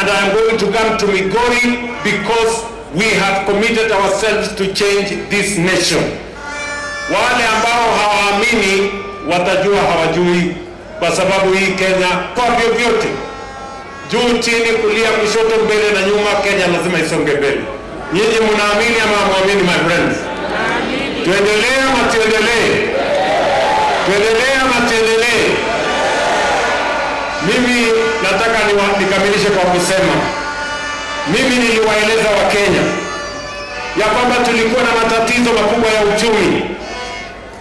and I am going to come to Migori because we have committed ourselves to change this nation. Wale ambao hawaamini watajua hawajui, kwa sababu hii Kenya kwa vyovyote, juu chini, kulia, kushoto, mbele na nyuma, Kenya lazima isonge mbele. Nyinyi mnaamini ama hamwamini, my friends? Tuendelee ama tuendelee? Tuendelee ama tuendelee? Mimi nataka nikamilishe kwa kusema, mimi niliwaeleza Wakenya ya kwamba tulikuwa na matatizo makubwa ya uchumi,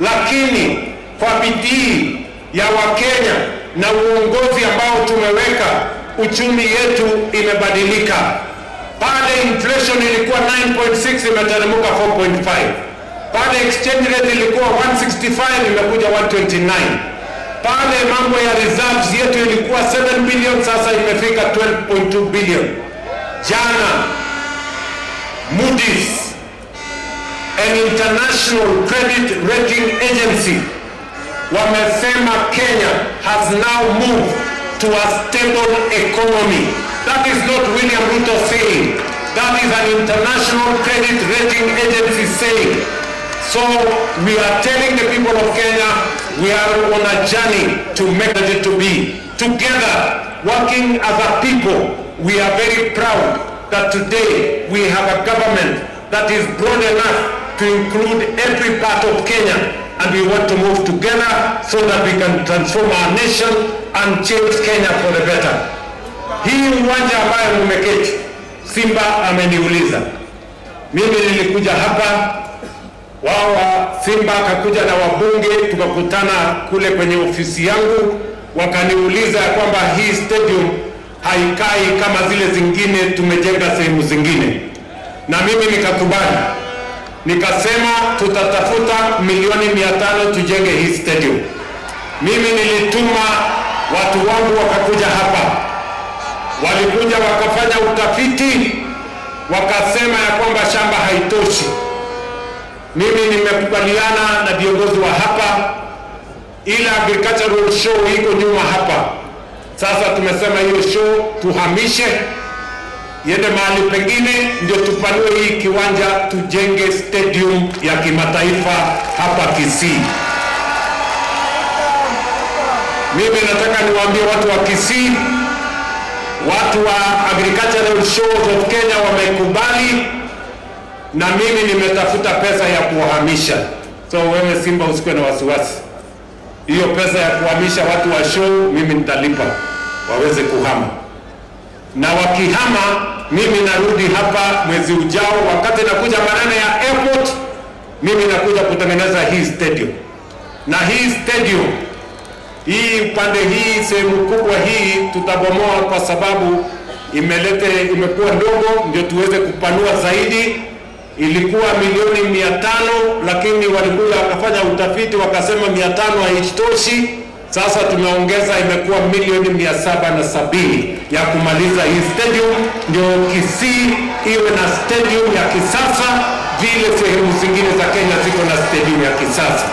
lakini kwa bidii ya Wakenya na uongozi ambao tumeweka, uchumi yetu imebadilika. Pale inflation ilikuwa 9.6 imeteremka 4.5. Pale exchange rate ilikuwa 165 imekuja 129. Pale mambo ya reserves yetu ilikuwa 7 billion sasa imefika 12.2 billion. Jana Moody's, an international credit rating agency, wamesema Kenya has now moved to a stable economy. That is not William Ruto saying. That is an international credit rating agency saying. So we are telling the people of Kenya, we are on a journey to make it to be. Together, working as a people, we are very proud that today we have a government that is broad enough to include every part of Kenya, and we want to move together so that we can transform our nation and change Kenya for the better. Hii uwanja ambayo mmeketi, Simba ameniuliza. Mimi nilikuja hapa, wao Simba akakuja na wabunge, tukakutana kule kwenye ofisi yangu, wakaniuliza kwamba hii stadium haikai kama zile zingine tumejenga sehemu zingine. Na mimi nikakubali. Nikasema tutatafuta milioni 500 tujenge hii stadium. Mimi nilituma watu wangu wakakuja hapa. Walikuja wakafanya utafiti, wakasema ya kwamba shamba haitoshi. Mimi nimekubaliana na viongozi wa hapa, ila agricultural show iko nyuma hapa. Sasa tumesema hiyo show tuhamishe iende mahali pengine, ndio tupanue hii kiwanja tujenge stadium ya kimataifa hapa Kisii. Mimi nataka niwaambie watu wa Kisii, watu wa agricultural shows of Kenya wamekubali, na mimi nimetafuta pesa ya kuhamisha. So wewe Simba usikuwe na wasiwasi. Hiyo pesa ya kuhamisha watu wa show mimi nitalipa waweze kuhama. Na wakihama mimi narudi hapa mwezi ujao, wakati nakuja maneno ya airport, mimi nakuja kutengeneza hii stadium. Na hii stadium, hii upande hii sehemu kubwa hii tutabomoa kwa sababu imekuwa ndogo, ndio tuweze kupanua zaidi. Ilikuwa milioni 500, lakini walikuja wakafanya utafiti wakasema 500 haitoshi. Sasa tumeongeza, imekuwa milioni 770 ya kumaliza hii stadium, ndio Kisii iwe na stadium ya kisasa vile sehemu zingine za Kenya ziko na stadium ya kisasa.